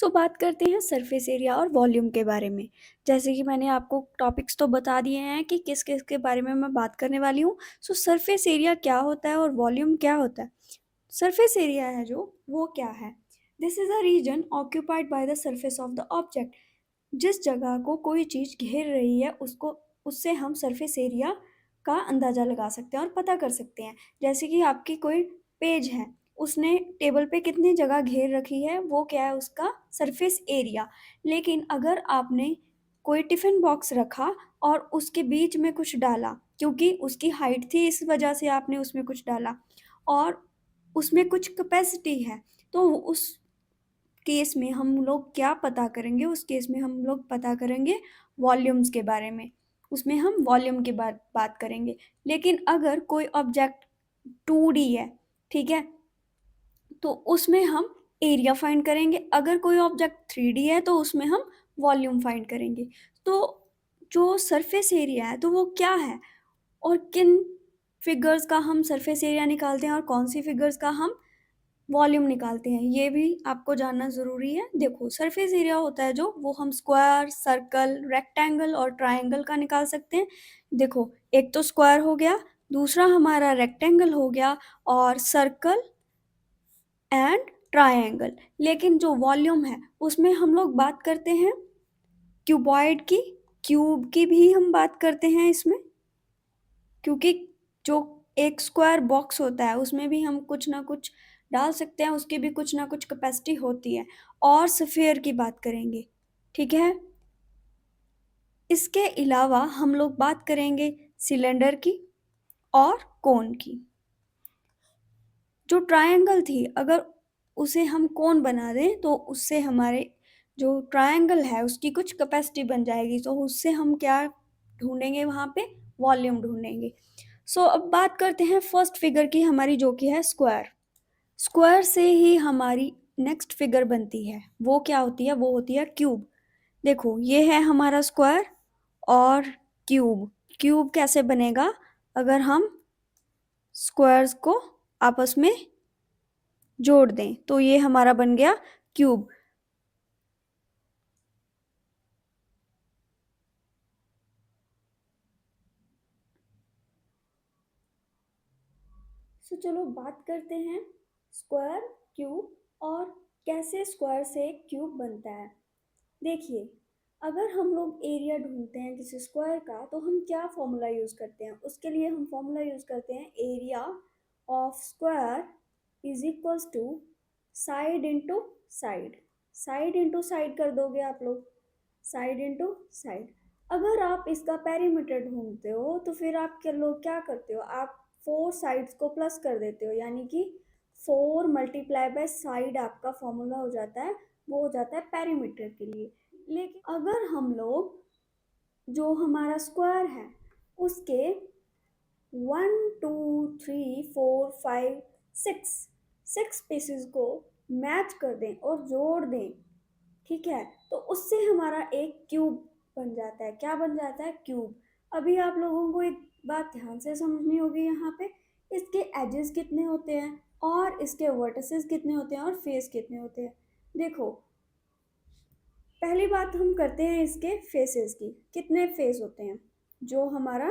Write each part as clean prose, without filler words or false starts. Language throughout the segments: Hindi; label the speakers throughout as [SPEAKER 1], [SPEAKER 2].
[SPEAKER 1] बात करते हैं सरफेस एरिया और वॉल्यूम के बारे में। जैसे कि मैंने आपको टॉपिक्स तो बता दिए हैं कि किस-किस के बारे में मैं बात करने वाली हूँ। सरफेस एरिया क्या होता है और वॉल्यूम क्या होता है? सरफेस एरिया है जो, वो क्या है? This is a region occupied by the surface of the object. जिस जगह को कोई चीज़ घेर रही है उसको उससे हम सरफेस एरिया का अंदाज़ा लगा सकते हैं और पता कर सकते हैं। जैसे कि आपकी कोई पेज है, उसने टेबल पे कितनी जगह घेर रखी है, वो क्या है उसका सरफेस एरिया। लेकिन अगर आपने कोई टिफ़िन बॉक्स रखा और उसके बीच में कुछ डाला, क्योंकि उसकी हाइट थी इस वजह से आपने उसमें कुछ डाला और उसमें कुछ कैपेसिटी है, तो उस केस में हम लोग क्या पता करेंगे, उस केस में हम लोग पता करेंगे वॉल्यूम्स के बारे में। उसमें हम वॉल्यूम की बात करेंगे। लेकिन अगर कोई ऑब्जेक्ट 2D है, ठीक है? तो उसमें हम एरिया फाइंड करेंगे। अगर कोई ऑब्जेक्ट 3D है तो उसमें हम वॉल्यूम फाइंड करेंगे। तो जो सरफेस एरिया है तो वो क्या है? और किन फिगर्स का हम सरफेस एरिया निकालते हैं और कौन-सी फिगर्स का हम वॉल्यूम निकालते हैं, ये भी आपको जानना ज़रूरी है। देखो, सरफेस एरिया होता है जो, वो हम स्क्वायर, सर्कल, रेक्टेंगल और ट्रायंगल का निकाल सकते हैं। देखो, एक तो स्क्वायर हो गया, दूसरा हमारा रेक्टेंगल हो गया और सर्कल एंड ट्रायंगल। लेकिन जो वॉल्यूम है, उसमें हम लोग बात करते हैं क्यूबॉइड की, क्यूब की भी हम बात करते हैं इसमें, क्योंकि जो एक स्क्वायर बॉक्स होता है उसमें भी हम कुछ ना कुछ डाल सकते हैं, उसकी भी कुछ ना कुछ कैपेसिटी होती है। और स्फीयर की बात करेंगे, ठीक है? इसके अलावा हम लोग बात करेंगे सिलेंडर की और कोन की। जो ट्रायंगल थी, अगर उसे हम कोन बना दें तो उससे हमारे जो ट्रायंगल है उसकी कुछ कैपेसिटी बन जाएगी, तो उससे हम क्या ढूंढेंगे, वहाँ पे वॉल्यूम ढूंढेंगे। अब बात करते हैं फर्स्ट फिगर की हमारी, जो कि है स्क्वायर। स्क्वायर से ही हमारी नेक्स्ट फिगर बनती है, वो क्या होती है? वो होती है क्यूब। देखो, ये है हमारा स्क्वायर और क्यूब। क्यूब कैसे बनेगा? अगर हम स्क्वायर्स को आपस में जोड़ दें तो ये हमारा बन गया क्यूब। चलो बात करते हैं स्क्वायर, क्यूब और कैसे स्क्वायर से एक क्यूब बनता है। देखिए, अगर हम लोग एरिया ढूंढते हैं किसी स्क्वायर का, तो हम क्या फॉर्मूला यूज़ करते हैं? उसके लिए हम फॉर्मूला यूज़ करते हैं area of square is equals to side into side. Side into side कर दोगे आप लोग, साइड इंटू साइड। अगर आप इसका पेरीमीटर ढूंढते हो तो फिर आप क्या लोग क्या करते हो? आप 4 साइड्स को प्लस कर देते हो, यानी कि 4 मल्टीप्लाई बाय साइड आपका फॉर्मूला हो जाता है, वो हो जाता है पेरीमीटर के लिए। लेकिन अगर हम लोग जो हमारा स्क्वायर है उसके 1 2 3 4 5 6 पीसेस को मैच कर दें और जोड़ दें, ठीक है? तो उससे हमारा एक क्यूब बन जाता है। क्या बन जाता है? क्यूब। अभी आप लोगों को एक बात ध्यान से समझनी होगी यहाँ पे, इसके एजेस कितने होते हैं और इसके वर्टिसेस कितने होते हैं और फेस कितने होते हैं। देखो, पहली बात हम करते हैं इसके फेसेस की। कितने फेस होते हैं? जो हमारा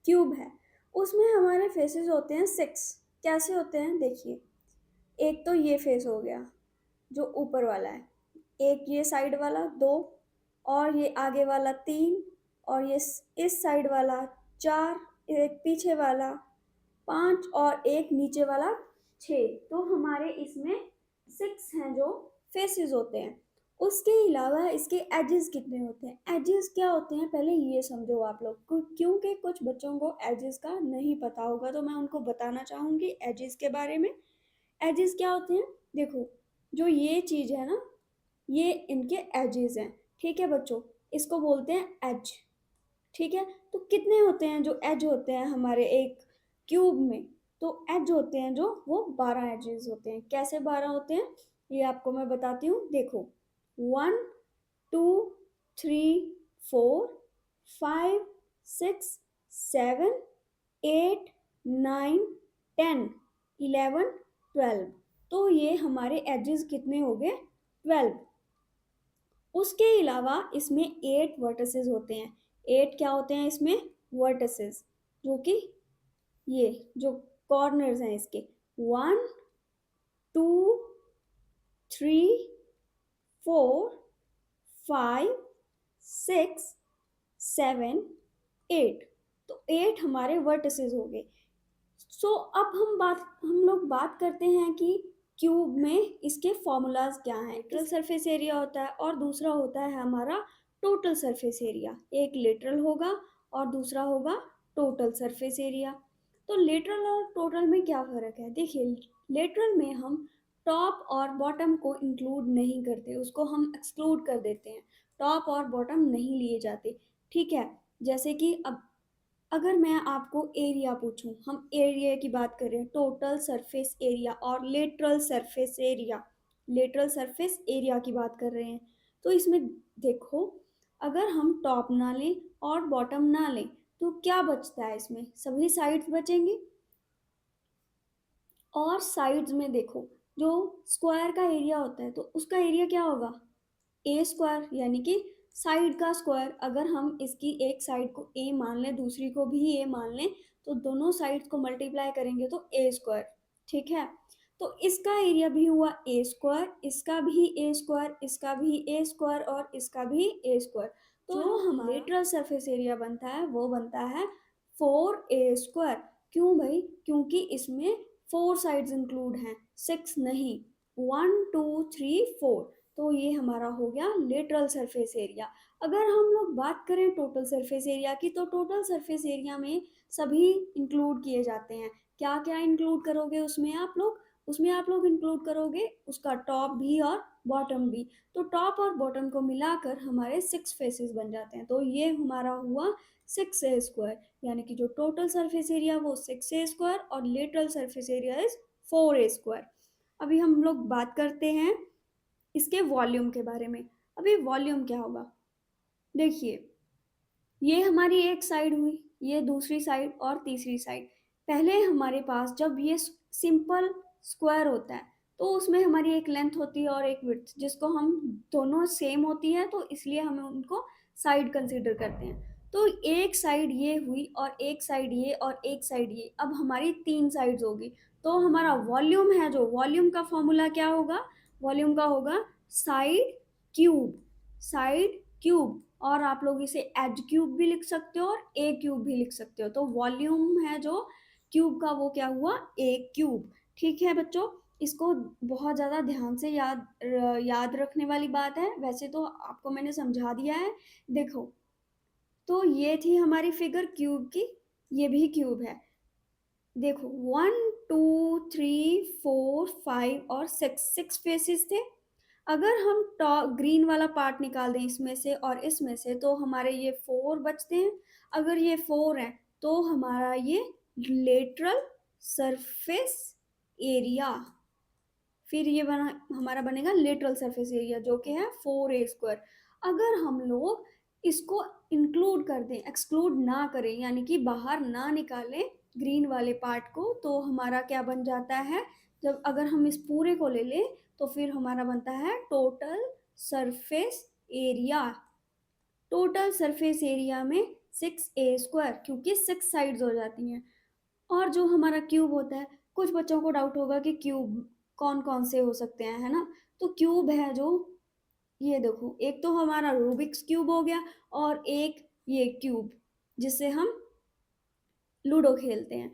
[SPEAKER 1] क्यूब है उसमें हमारे फेसेस होते हैं 6। कैसे होते हैं? देखिए, एक तो ये फेस हो गया जो ऊपर वाला है, एक ये साइड वाला 2, और ये आगे वाला 3, और ये इस साइड वाला 4, एक पीछे वाला 5 और एक नीचे वाला 6। तो हमारे इसमें 6 हैं जो फेसेस होते हैं। उसके अलावा इसके एजेस कितने होते हैं? एजेस क्या होते हैं पहले ये समझो आप लोग, क्योंकि कुछ बच्चों को एजेस का नहीं पता होगा, तो मैं उनको बताना चाहूँगी एजेस के बारे में। एजेस क्या होते हैं? देखो, जो ये चीज़ है ना, ये इनके एजेस हैं, ठीक है बच्चों? इसको बोलते हैं एज, ठीक है? तो कितने होते हैं जो एज होते हैं हमारे एक क्यूब में? तो एज होते हैं जो, वो 12 एजेस होते हैं। कैसे 12 होते हैं, ये आपको मैं बताती हूँ। देखो, 1 2 3 4 5 6 7 8 9 10 11 12। तो ये हमारे एजेस कितने हो गए? 12। उसके अलावा इसमें 8 वर्टिसेस होते हैं। 8 क्या होते हैं इसमें? वर्टिसेस, जो कि ये जो कॉर्नर्स हैं इसके, 1 2 3 4 5 6 7 8। तो 8 हमारे वर्टिसेस हो गए। अब हम लोग बात करते हैं कि क्यूब में इसके फॉर्मूलाज क्या हैं। लेटरल सरफेस एरिया होता है और दूसरा होता है हमारा टोटल सरफेस एरिया। एक लेटरल होगा और दूसरा होगा टोटल सरफेस एरिया। तो लेटरल और टोटल में क्या फ़र्क है? देखिए, लेटरल में हम टॉप और बॉटम को इंक्लूड नहीं करते, उसको हम एक्सक्लूड कर देते हैं। टॉप और बॉटम नहीं लिए जाते, ठीक है। जैसे कि अब अगर मैं आपको एरिया पूछूं, हम एरिया की बात कर रहे हैं, टोटल सरफेस एरिया और lateral surface area, lateral surface area की बात कर रहे हैं। तो इसमें देखो, अगर हम टॉप ना लें और बॉटम ना लें तो क्या बचता है? इसमें सभी साइड्स बचेंगे। और साइड्स में देखो, जो स्क्वायर का एरिया होता है तो उसका एरिया क्या होगा? ए स्क्वायर, यानी कि साइड का स्क्वायर। अगर हम इसकी एक साइड को ए मान लें, दूसरी को भी ए मान लें, तो दोनों साइड्स को मल्टीप्लाई करेंगे तो ए स्क्वायर, ठीक है। तो इसका एरिया भी हुआ ए स्क्वायर, इसका भी ए स्क्वायर, इसका भी ए स्क्वायर और इसका भी ए स्क्वायर। तो जो हमारा लेटरल सरफेस एरिया बनता है वो बनता है 4a²। क्यों भाई? क्योंकि इसमें 4 साइड्स इंक्लूड हैं, 6 नहीं। 1 2 3 4। तो ये हमारा हो गया लेटरल सरफेस एरिया। अगर हम लोग बात करें टोटल सरफेस एरिया की, तो टोटल सरफेस एरिया में सभी इंक्लूड किए जाते हैं। क्या क्या इंक्लूड करोगे उसमें आप लोग? उसमें आप लोग इंक्लूड करोगे उसका टॉप भी और बॉटम भी। तो टॉप और बॉटम को मिलाकर हमारे 6 फेसेस बन जाते हैं। तो ये हमारा हुआ 6a², यानी कि जो टोटल सरफेस एरिया वो 6a² और lateral surface area is 4a²। अभी हम लोग बात करते हैं इसके वॉल्यूम के बारे में। अभी वॉल्यूम क्या होगा? देखिए, ये हमारी एक साइड हुई, ये दूसरी साइड और तीसरी साइड। पहले हमारे पास जब ये सिंपल स्क्वायर होता है तो उसमें हमारी एक लेंथ होती है और एक विड्थ, जिसको हम दोनों सेम होती है तो इसलिए हम उनको साइड कंसीडर करते हैं। तो एक साइड ये हुई और एक साइड ये और एक साइड ये, अब हमारी 3 साइड्स होगी। तो हमारा वॉल्यूम है, जो वॉल्यूम का फॉर्मूला क्या होगा? वॉल्यूम का होगा साइड क्यूब, साइड क्यूब। और आप लोग इसे एच क्यूब भी लिख सकते हो और ए क्यूब भी लिख सकते हो। तो वॉल्यूम है जो क्यूब का वो क्या हुआ? ए क्यूब, ठीक है बच्चों। इसको बहुत ज़्यादा ध्यान से याद रखने वाली बात है। वैसे तो आपको मैंने समझा दिया है। देखो, तो ये थी हमारी फिगर क्यूब की, ये भी क्यूब है। देखो, 1 2 3 4 5 और 6 फेसेस थे। अगर हम टॉप ग्रीन वाला पार्ट निकाल दें इसमें से और इसमें से, तो हमारे ये 4 बचते हैं। अगर ये 4 हैं तो हमारा ये लेटरल सरफेस एरिया, फिर ये हमारा बनेगा लेटरल सरफेस एरिया, जो कि है 4a²। अगर हम लोग इसको इंक्लूड कर दें, एक्सक्लूड ना करें, यानी कि बाहर ना निकालें ग्रीन वाले पार्ट को, तो हमारा क्या बन जाता है? जब अगर हम इस पूरे को ले लें तो फिर हमारा बनता है total surface area. Total surface area में 6a², क्योंकि 6 साइड्स हो जाती हैं। और जो हमारा क्यूब होता है, कुछ बच्चों को डाउट होगा कि क्यूब कौन कौन से हो सकते हैं, है ना? तो क्यूब है जो, ये देखो, एक तो हमारा रूबिक्स क्यूब हो गया और एक ये क्यूब जिससे हम लूडो खेलते हैं।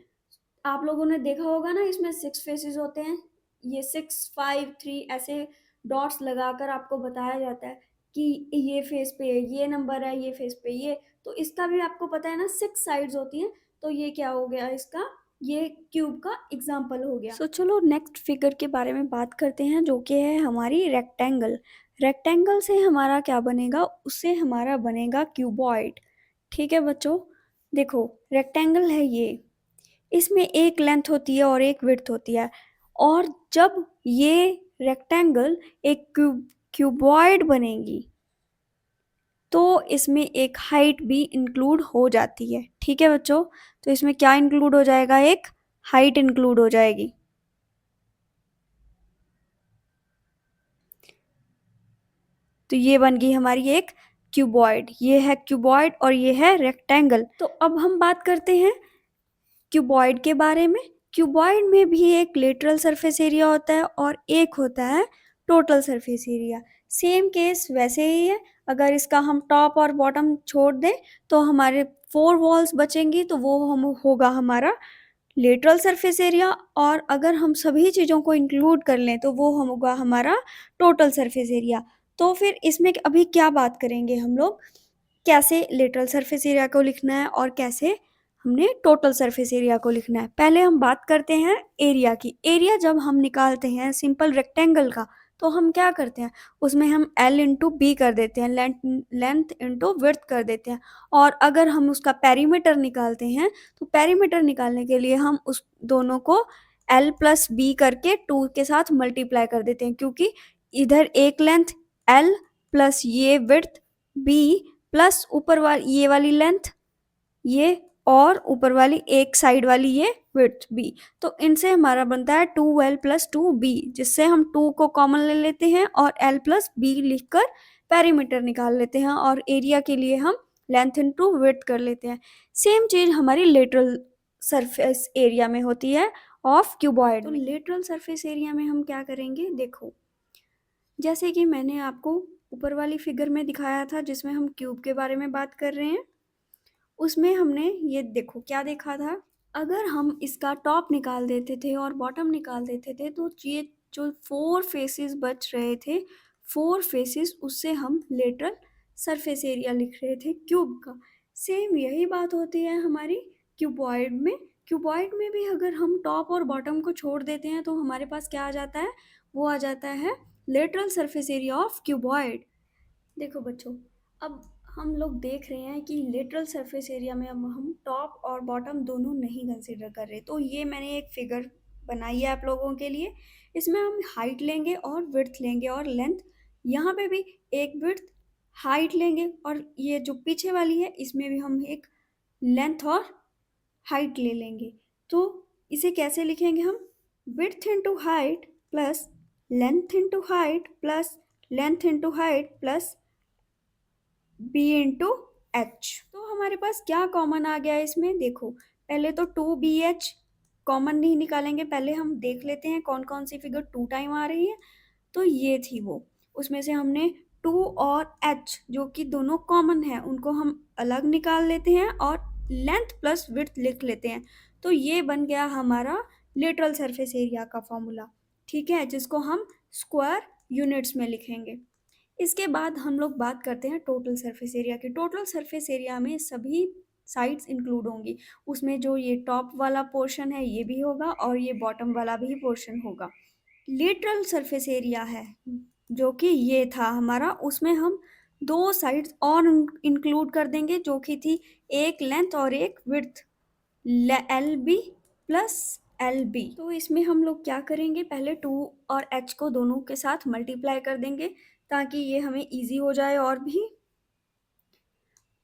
[SPEAKER 1] आप लोगों ने देखा होगा ना, इसमें 6 फेसेस होते हैं। ये 6 5 3 ऐसे डॉट्स लगाकर आपको बताया जाता है कि ये फेस पे ये नंबर है, ये फेस पे ये। तो इसका भी आपको पता है ना, 6 साइड्स होती हैं। तो ये क्या हो गया इसका? ये क्यूब का एग्जाम्पल हो गया। चलो नेक्स्ट फिगर के बारे में बात करते हैं, जो कि है हमारी रेक्टेंगल। रेक्टेंगल से हमारा क्या बनेगा? उससे हमारा बनेगा क्यूबॉइड, ठीक है बच्चों। देखो, रेक्टेंगल है ये, इसमें एक लेंथ होती है और एक विड्थ होती है। और जब ये रेक्टेंगल एक क्यूबॉइड बनेगी तो इसमें एक हाइट भी इंक्लूड हो जाती है, ठीक है बच्चों। तो इसमें क्या इंक्लूड हो जाएगा? एक हाइट इंक्लूड हो जाएगी। तो ये बन गई हमारी एक क्यूबॉइड। ये है क्यूबॉइड और ये है रेक्टेंगल। तो अब हम बात करते हैं क्यूबॉइड के बारे में। क्यूबॉइड में भी एक लेटरल सरफेस एरिया होता है और एक होता है total surface area. Same case वैसे ही है। अगर इसका हम टॉप और बॉटम छोड़ दें तो हमारे 4 वॉल्स बचेंगी, तो वो हम होगा हमारा लेटरल सरफेस एरिया। और अगर हम सभी चीज़ों को इंक्लूड कर लें तो वो होगा हमारा टोटल सरफेस एरिया। तो फिर इसमें अभी क्या बात करेंगे हम लोग, कैसे लेटरल सरफेस एरिया को लिखना है और कैसे हमने टोटल सरफेस एरिया को लिखना है। पहले हम बात करते हैं एरिया की। एरिया जब हम निकालते हैं सिंपल रेक्टेंगल का, तो हम क्या करते हैं, उसमें हम L इंटू बी कर देते हैं, लेंथ इंटू विड्थ कर देते हैं। और अगर हम उसका पेरीमीटर निकालते हैं तो पेरीमीटर निकालने के लिए हम उस दोनों को L प्लस बी करके 2 के साथ मल्टीप्लाई कर देते हैं, क्योंकि इधर एक लेंथ L प्लस ये विड्थ B प्लस ऊपर वाली ये वाली लेंथ ये, और ऊपर वाली एक साइड वाली ये विड्थ b। तो इनसे हमारा बनता है 2L प्लस 2B, जिससे हम 2 को कॉमन ले लेते हैं और L प्लस B लिखकर पेरीमीटर निकाल लेते हैं, और एरिया के लिए हम लेंथ इंटू विड्थ कर लेते हैं। सेम चीज हमारी लेटरल सरफेस एरिया में होती है ऑफ क्यूबॉइड। तो लेटरल सरफेस एरिया में हम क्या करेंगे, देखो जैसे कि मैंने आपको ऊपर वाली फिगर में दिखाया था जिसमें हम क्यूब के बारे में बात कर रहे हैं, उसमें हमने ये देखो क्या देखा था। अगर हम इसका टॉप निकाल देते थे और बॉटम निकाल देते थे तो ये जो 4 फेसेस बच रहे थे, 4 फेसेस, उससे हम लेटरल सरफेस एरिया लिख रहे थे क्यूब का। सेम यही बात होती है हमारी क्यूबॉइड में। क्यूबॉइड में भी अगर हम टॉप और बॉटम को छोड़ देते हैं तो हमारे पास क्या आ जाता है, वो आ जाता है lateral surface area of cuboid. देखो बच्चों, अब हम लोग देख रहे हैं कि लेटरल सरफेस एरिया में अब हम टॉप और बॉटम दोनों नहीं कंसीडर कर रहे। तो ये मैंने एक फिगर बनाई है आप लोगों के लिए। इसमें हम हाइट लेंगे और विड्थ लेंगे और लेंथ। यहाँ पे भी एक विड्थ हाइट लेंगे, और ये जो पीछे वाली है इसमें भी हम एक लेंथ और हाइट ले लेंगे। तो इसे कैसे लिखेंगे हम, width into height plus length into height plus length into height plus b into H. तो हमारे पास क्या कॉमन आ गया इसमें, देखो पहले तो 2BH कॉमन नहीं निकालेंगे, पहले हम देख लेते हैं कौन कौन सी फिगर 2 टाइम आ रही है। तो ये थी वो, उसमें से हमने 2 और h जो कि दोनों कॉमन है उनको हम अलग निकाल लेते हैं और लेंथ प्लस विड्थ लिख लेते हैं। तो ये बन गया हमारा लेटरल सरफेस एरिया का फॉर्मूला, ठीक है, जिसको हम स्क्वायर यूनिट्स में लिखेंगे। इसके बाद हम लोग बात करते हैं टोटल सरफेस एरिया की। टोटल सरफेस एरिया में सभी साइड्स इंक्लूड होंगी। उसमें जो ये टॉप वाला पोर्शन है ये भी होगा और ये बॉटम वाला भी पोर्शन होगा। लेटरल सरफेस एरिया है जो कि ये था हमारा, उसमें हम 2 साइड्स और इंक्लूड कर देंगे जो कि थी एक लेंथ और एक विड्थ, LB प्लस LB। तो इसमें हम लोग क्या करेंगे, पहले 2 और h को दोनों के साथ मल्टीप्लाई कर देंगे ताकि ये हमें इजी हो जाए। और भी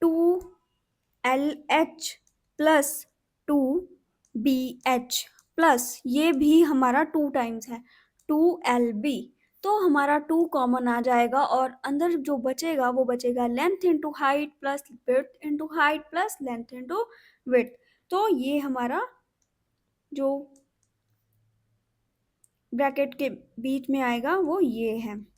[SPEAKER 1] 2LH प्लस 2BH प्लस ये भी हमारा 2 टाइम्स है 2LB। तो हमारा 2 कॉमन आ जाएगा और अंदर जो बचेगा वो बचेगा length into height plus width into height plus length into width. तो ये हमारा जो ब्रैकेट के बीच में आएगा वो ये है।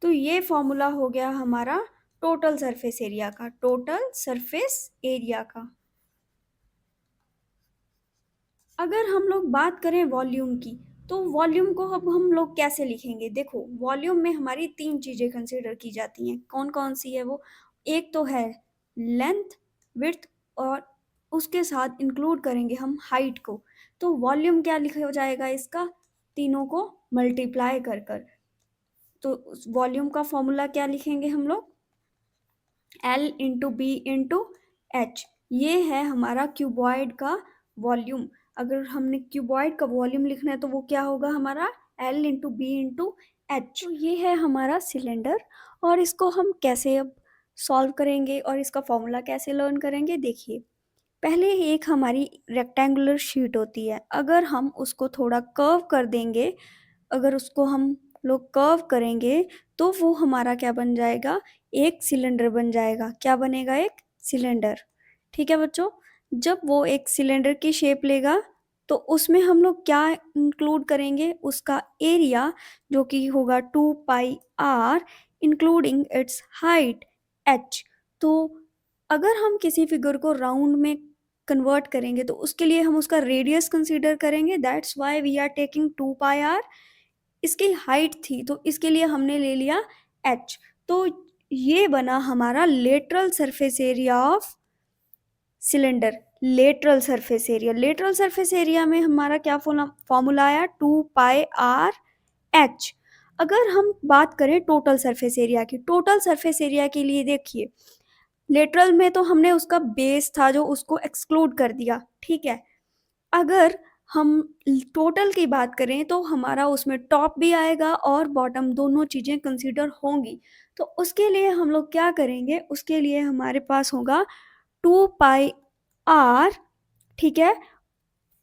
[SPEAKER 1] तो ये फॉर्मूला हो गया हमारा टोटल सरफेस एरिया का, टोटल सरफेस एरिया का। अगर हम लोग बात करें वॉल्यूम की, तो वॉल्यूम को अब हम लोग कैसे लिखेंगे, देखो वॉल्यूम में हमारी 3 चीज़ें कंसिडर की जाती हैं। कौन कौन सी है वो, एक तो है लेंथ, विड्थ और उसके साथ इंक्लूड करेंगे हम हाइट को। तो वॉल्यूम क्या लिखा जाएगा इसका, तीनों को मल्टीप्लाई कर कर। तो वॉल्यूम का फॉर्मूला क्या लिखेंगे हम लोग, L into B into H. ये है हमारा क्यूबॉइड का वॉल्यूम। अगर हमने क्यूबॉइड का वॉल्यूम लिखना है तो वो क्या होगा हमारा, L into B into H. तो ये है हमारा सिलेंडर, और इसको हम कैसे अब सॉल्व करेंगे और इसका फॉर्मूला कैसे लर्न करेंगे, देखिए पहले एक हमारी रेक्टेंगुलर शीट होती है, अगर हम उसको थोड़ा कर्व कर देंगे, अगर उसको हम लोग कर्व करेंगे तो वो हमारा क्या बन जाएगा, एक सिलेंडर बन जाएगा। क्या बनेगा, एक सिलेंडर। ठीक है बच्चों, जब वो एक सिलेंडर की शेप लेगा तो उसमें हम लोग क्या इंक्लूड करेंगे, उसका एरिया जो कि होगा 2 pi r including its height h। तो अगर हम किसी फिगर को राउंड में कन्वर्ट करेंगे तो उसके लिए हम उसका रेडियस कंसीडर करेंगे, that's why we are taking 2 pi r. इसकी हाइट थी तो इसके लिए हमने ले लिया h। तो ये बना हमारा lateral surface area of cylinder. Lateral surface area में हमारा क्या फॉर्मूला आया, 2 पाई आर एच। अगर हम बात करें टोटल सरफेस एरिया की, टोटल सरफेस एरिया के लिए देखिए, लेटरल में तो हमने उसका बेस था जो उसको एक्सक्लूड कर दिया, ठीक है। अगर हम टोटल की बात करें तो हमारा उसमें टॉप भी आएगा और बॉटम, दोनों चीज़ें कंसीडर होंगी। तो उसके लिए हम लोग क्या करेंगे, उसके लिए हमारे पास होगा 2 पाई आर, ठीक है,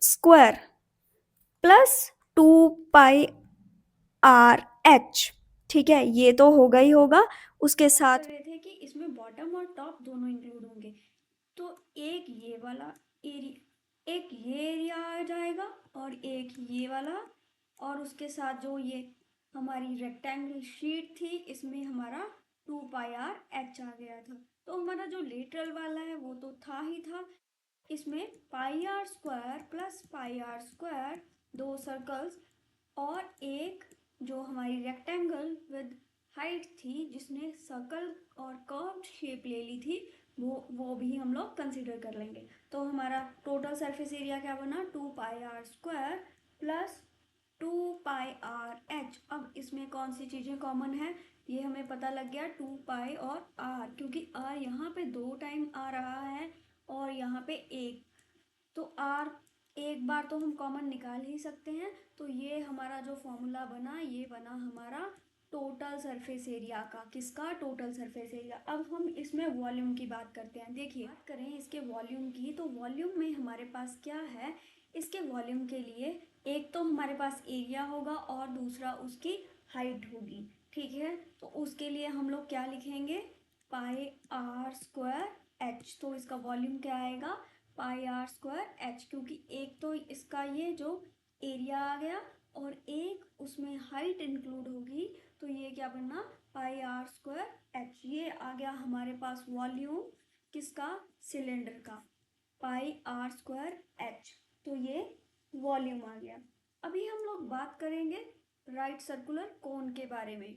[SPEAKER 1] square plus 2 pi r H. ठीक है, ये तो होगा ही होगा। उसके साथ कर रहे थे कि इसमें बॉटम और टॉप दोनों इंक्लूड होंगे। तो एक ये वाला एरिया, एक ये एरिया आ जाएगा और एक ये वाला, और उसके साथ जो ये हमारी रेक्टेंगल शीट थी इसमें हमारा 2 पाई आर एच आ गया था। तो हमारा जो लेटरल वाला है वो तो था ही था। इसमें pi r square plus pi r square, दो सर्कल्स, और एक जो हमारी रेक्टेंगल विद हाइट थी जिसने सर्कल और कर्व्ड शेप ले ली थी, वो भी हम लोग कंसिडर कर लेंगे। तो हमारा टोटल सरफेस एरिया क्या बना, 2 pi r square plus 2 pi r h. अब इसमें कौन सी चीज़ें कॉमन है, ये हमें पता लग गया, 2 पाई और आर, क्योंकि आर यहाँ पे 2 टाइम आ रहा है और यहाँ पे एक, तो आर एक बार तो हम कॉमन निकाल ही सकते हैं। तो ये हमारा जो फॉर्मूला बना, ये बना हमारा टोटल सरफेस एरिया का। किसका, टोटल सरफेस एरिया। अब हम इसमें वॉल्यूम की बात करते हैं। देखिए, बात करें इसके वॉल्यूम की, तो वॉल्यूम में हमारे पास क्या है, इसके वॉल्यूम के लिए एक तो हमारे पास एरिया होगा और दूसरा उसकी हाइट होगी, ठीक है। तो उसके लिए हम लोग क्या लिखेंगे, पाई आर स्क्वायर एच। तो इसका वॉल्यूम क्या आएगा, पाई आर स्क्वायर एच, क्योंकि एक तो इसका ये जो एरिया आ गया और एक उसमें हाइट इंक्लूड होगी, तो ये क्या बनना, पाई आर स्क्वायर एच। ये आ गया हमारे पास वॉल्यूम किसका, सिलेंडर का, पाई आर स्क्वायर एच। तो ये वॉल्यूम आ गया। अभी हम लोग बात करेंगे राइट सर्कुलर कोन के बारे में।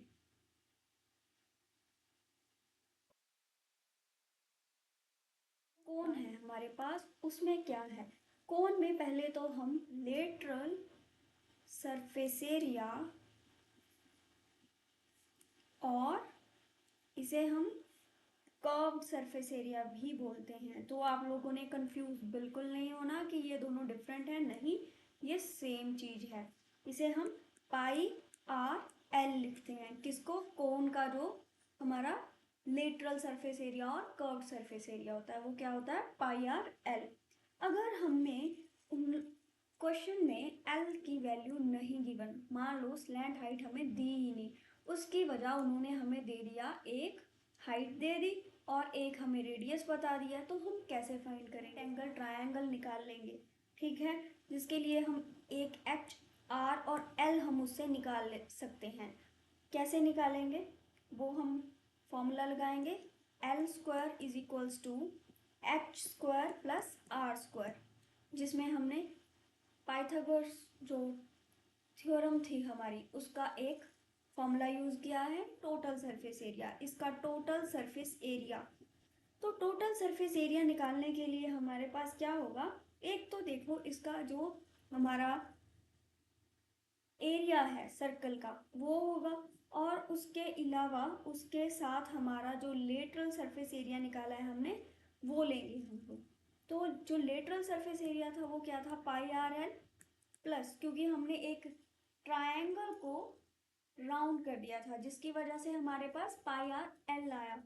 [SPEAKER 1] कोन है हमारे पास, उसमें क्या है, कोन में पहले तो हम लेटरल सरफेस एरिया, और इसे हम कर्व्ड सरफेस एरिया भी बोलते हैं। तो आप लोगों ने कंफ्यूज बिल्कुल नहीं होना कि ये दोनों डिफरेंट है, नहीं, ये सेम चीज है। इसे हम पाई आर एल लिखते हैं, किसको, कोन का जो हमारा लेटरल सरफेस एरिया और कर्व्ड सरफेस एरिया होता है वो क्या होता है, पाई आर एल। अगर हमें क्वेश्चन में एल की वैल्यू नहीं गिवन, मान लो स्लैंट हाइट हमें दी ही नहीं, उसकी वजह उन्होंने हमें दे दिया, एक हाइट दे दी और एक हमें रेडियस बता दिया, तो हम कैसे फाइंड करेंगे, एंगल ट्रायंगल निकाल लेंगे, ठीक है। जिसके लिए हम एक एच, आर और एल हम उससे निकाल सकते हैं। कैसे निकालेंगे, वो हम फॉर्मूला लगाएंगे, L square is equals to H square plus R square, जिसमें हमने पाइथागोरस जो थ्योरम थी हमारी उसका एक फॉर्मूला यूज किया है, टोटल सरफेस एरिया। इसका टोटल सरफेस एरिया, तो टोटल सरफेस एरिया निकालने के लिए हमारे पास क्या होगा, एक तो देखो इसका जो हमारा एरिया है सर्कल का वो होगा, और उसके अलावा उसके साथ हमारा जो लेटरल सरफेस एरिया निकाला है हमने वो लेंगे हम लोग। तो जो लेटरल सरफेस एरिया था वो क्या था, पाई आर एल प्लस, क्योंकि हमने एक ट्रायंगल को राउंड कर दिया था जिसकी वजह से हमारे पास पाई आर एल आया,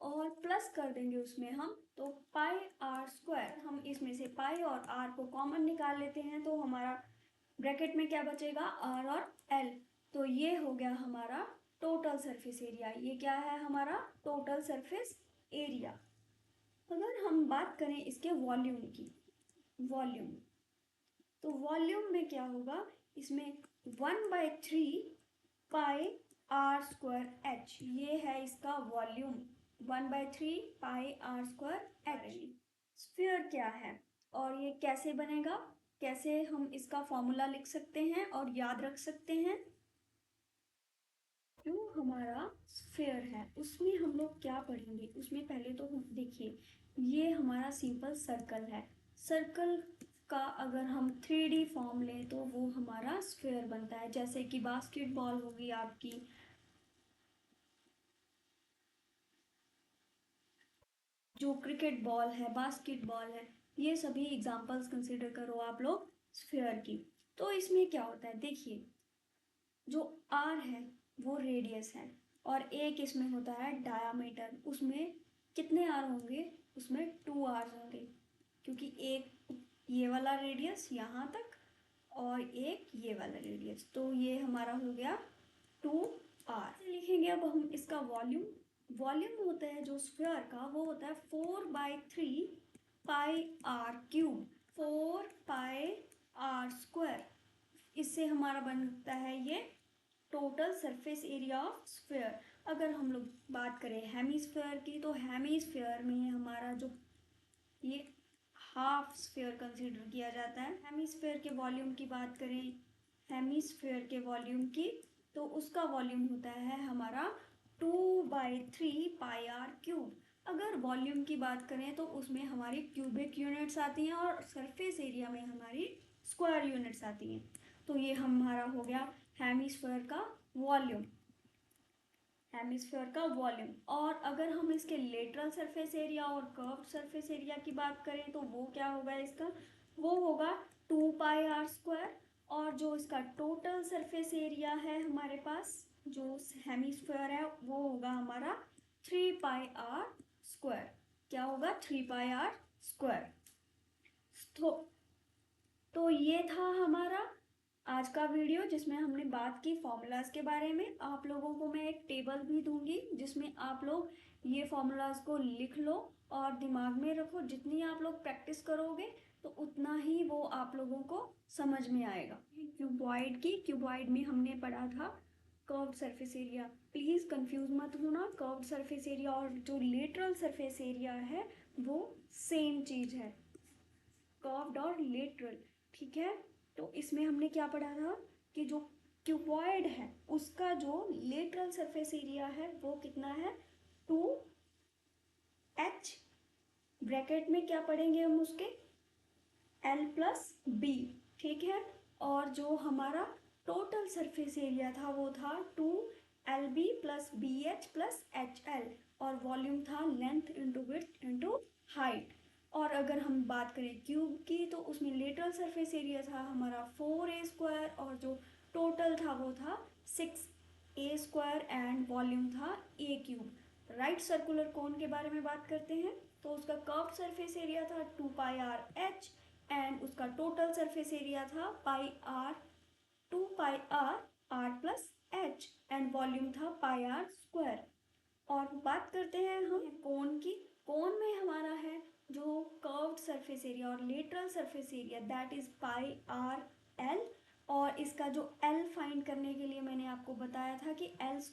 [SPEAKER 1] और प्लस कर देंगे उसमें हम, तो पाई आर स्क्वायर। हम इसमें से पाई और आर को कॉमन निकाल लेते हैं तो हमारा ब्रैकेट में क्या बचेगा, आर और एल। तो ये हो गया हमारा टोटल सरफेस एरिया। ये क्या है हमारा टोटल सरफेस एरिया। अगर हम बात करें इसके वॉल्यूम की, वॉल्यूम, तो वॉल्यूम में क्या होगा, इसमें 1/3 पाई आर स्क्वायर एच, ये है इसका volume, 1/3 pi r square H. Sphere क्या है और ये कैसे बनेगा, कैसे हम इसका फॉर्मूला लिख सकते हैं और याद रख सकते हैं। जो हमारा स्फीयर है उसमें हम लोग क्या पढ़ेंगे, उसमें पहले तो देखिए ये हमारा सिंपल सर्कल है। सर्कल का अगर हम 3D फॉर्म लें तो वो हमारा स्फीयर बनता है। जैसे कि बास्केटबॉल होगी आपकी, जो क्रिकेट बॉल है, बास्केटबॉल है, ये सभी एग्जांपल्स कंसीडर करो आप लोग स्फीयर की। तो इसमें क्या होता है, देखिए जो आर है वो रेडियस है और एक इसमें होता है डायामीटर। उसमें कितने आर होंगे, उसमें 2 आर होंगे, क्योंकि एक ये वाला रेडियस यहाँ तक और एक ये वाला रेडियस, तो ये हमारा हो गया 2 आर। लिखेंगे अब हम इसका वॉल्यूम। वॉल्यूम होता है जो स्फीयर का, वो होता है 4/3 pi r cube, 4 pi r square. इससे हमारा बनता है ये total surface area of sphere. अगर हम लोग बात करें हेमीस्फीयर की, तो हेमीस्फीयर में हमारा जो ये हाफ स्फीयर कंसीडर किया जाता है। हेमीस्फीयर के वॉल्यूम की बात करें, हेमीस्फीयर के वॉल्यूम की, तो उसका वॉल्यूम होता है हमारा 2/3 पाई आर क्यूब। अगर वॉल्यूम की बात करें तो उसमें हमारी क्यूबिक यूनिट्स आती हैं और सरफेस एरिया में हमारी स्क्वायर यूनिट्स आती हैं। तो ये हमारा हो गया हेमीस्फीयर का वॉल्यूम, हेमिस्फीयर का वॉल्यूम। और अगर हम इसके लेटरल सरफेस एरिया और कर्व्ड सरफेस एरिया की बात करें तो वो क्या होगा इसका, वो होगा 2 पाई आर स्क्वायर। और जो इसका टोटल सरफेस एरिया है हमारे पास, जो हेमिस्फीयर है, वो होगा हमारा 3 पाई आर स्क्वायर। क्या होगा, 3 पाई आर स्क्वायर। तो ये था हमारा आज का वीडियो जिसमें हमने बात की फॉर्मूलाज के बारे में। आप लोगों को मैं एक टेबल भी दूंगी जिसमें आप लोग ये फॉर्मूलाज को लिख लो और दिमाग में रखो। जितनी आप लोग प्रैक्टिस करोगे तो उतना ही वो आप लोगों को समझ में आएगा। क्यूबॉइड की, क्यूबॉइड में हमने पढ़ा था curved surface area. Please confuse मत होना, कर्व्ड सरफेस एरिया और जो लेटरल सरफेस एरिया है वो सेम चीज है, कर्व्ड और लेटरल, ठीक है। तो इसमें हमने क्या पढ़ा था कि जो क्यूबॉइड है उसका जो लेटरल सरफेस एरिया है वो कितना है, 2h, ब्रैकेट में क्या पढ़ेंगे हम उसके, l+b, ठीक है। और जो हमारा टोटल सरफेस एरिया था वो था 2lb+bh+hl, और वॉल्यूम था length into width into height. और अगर हम बात करें क्यूब की तो उसमें लेटरल सरफेस एरिया था हमारा 4a² और जो टोटल था वो था 6a² एंड वॉल्यूम था a³। राइट सर्कुलर कोन के बारे में बात करते हैं तो उसका कर्व्ड सरफेस एरिया था 2πrh एंड उसका टोटल सरफेस एरिया था πr, 2πr+h एंड वॉल्यूम था πr²। और बात करते हैं हम कोन की। कोन में हमारा है जो कर्व्ड सरफेस एरिया और lateral surface area, that is πrl। और इसका जो l फाइंड करने के लिए मैंने आपको बताया था कि l² =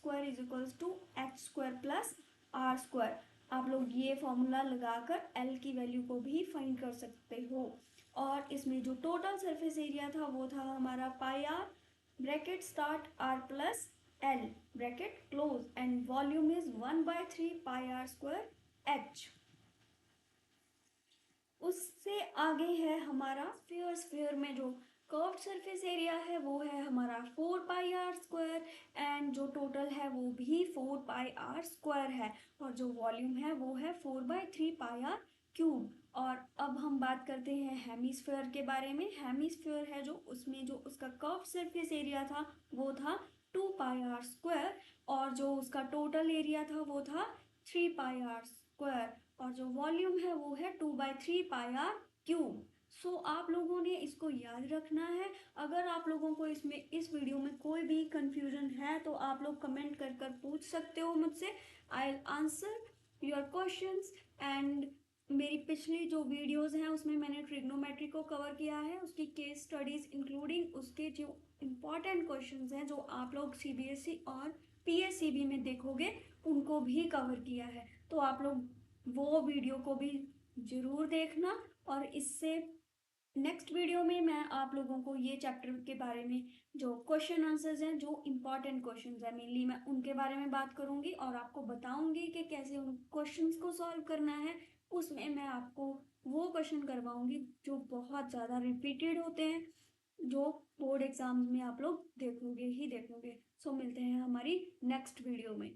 [SPEAKER 1] h² + r²। आप लोग ये फॉर्मूला लगाकर l की वैल्यू को भी फाइंड कर सकते हो। और इसमें जो टोटल सरफेस एरिया था वो था हमारा πr, bracket start r+l, bracket close, and volume is 1/3 πr²h। उससे आगे है हमारा स्फीयर। स्फीयर में जो कर्व्ड सरफेस एरिया है वो है हमारा 4πr² एंड जो टोटल है वो भी 4πr² है और जो वॉल्यूम है वो है 4/3 πr³ और अब हम बात करते हैं हेमिस्फीयर के बारे में। हेमिस्फीयर है जो उसमें जो उसका कर्व्ड सरफेस एरिया था वो था 2πr² और जो उसका टोटल एरिया था वो था 3πr² और जो वॉल्यूम है वो है 2/3 πr³ सो आप लोगों ने इसको याद रखना है। अगर आप लोगों को इसमें इस वीडियो में कोई भी कंफ्यूजन है तो आप लोग कमेंट कर कर पूछ सकते हो मुझसे। I will answer your questions. And मेरी पिछली जो वीडियोस हैं उसमें मैंने ट्रिग्नोमेट्री को कवर किया है, उसकी केस स्टडीज इंक्लूडिंग उसके जो इम्पॉर्टेंट क्वेश्चंस हैं जो आप लोग सीबीएसई और पीएससीबी में देखोगे उनको भी कवर किया है। तो आप लोग वो वीडियो को भी जरूर देखना। और इससे नेक्स्ट वीडियो में मैं आप लोगों को ये चैप्टर के बारे में जो क्वेश्चन आंसर्स हैं, जो इम्पॉर्टेंट क्वेश्चंस हैं मेनली, मैं उनके बारे में बात करूंगी और आपको बताऊंगी कि कैसे उन क्वेश्चंस को सॉल्व करना है। उसमें मैं आपको वो क्वेश्चन करवाऊंगी जो बहुत ज़्यादा रिपीटेड होते हैं, जो बोर्ड एग्जाम्स में आप लोग देखोगे ही देखोगे। सो मिलते हैं हमारी नेक्स्ट वीडियो में।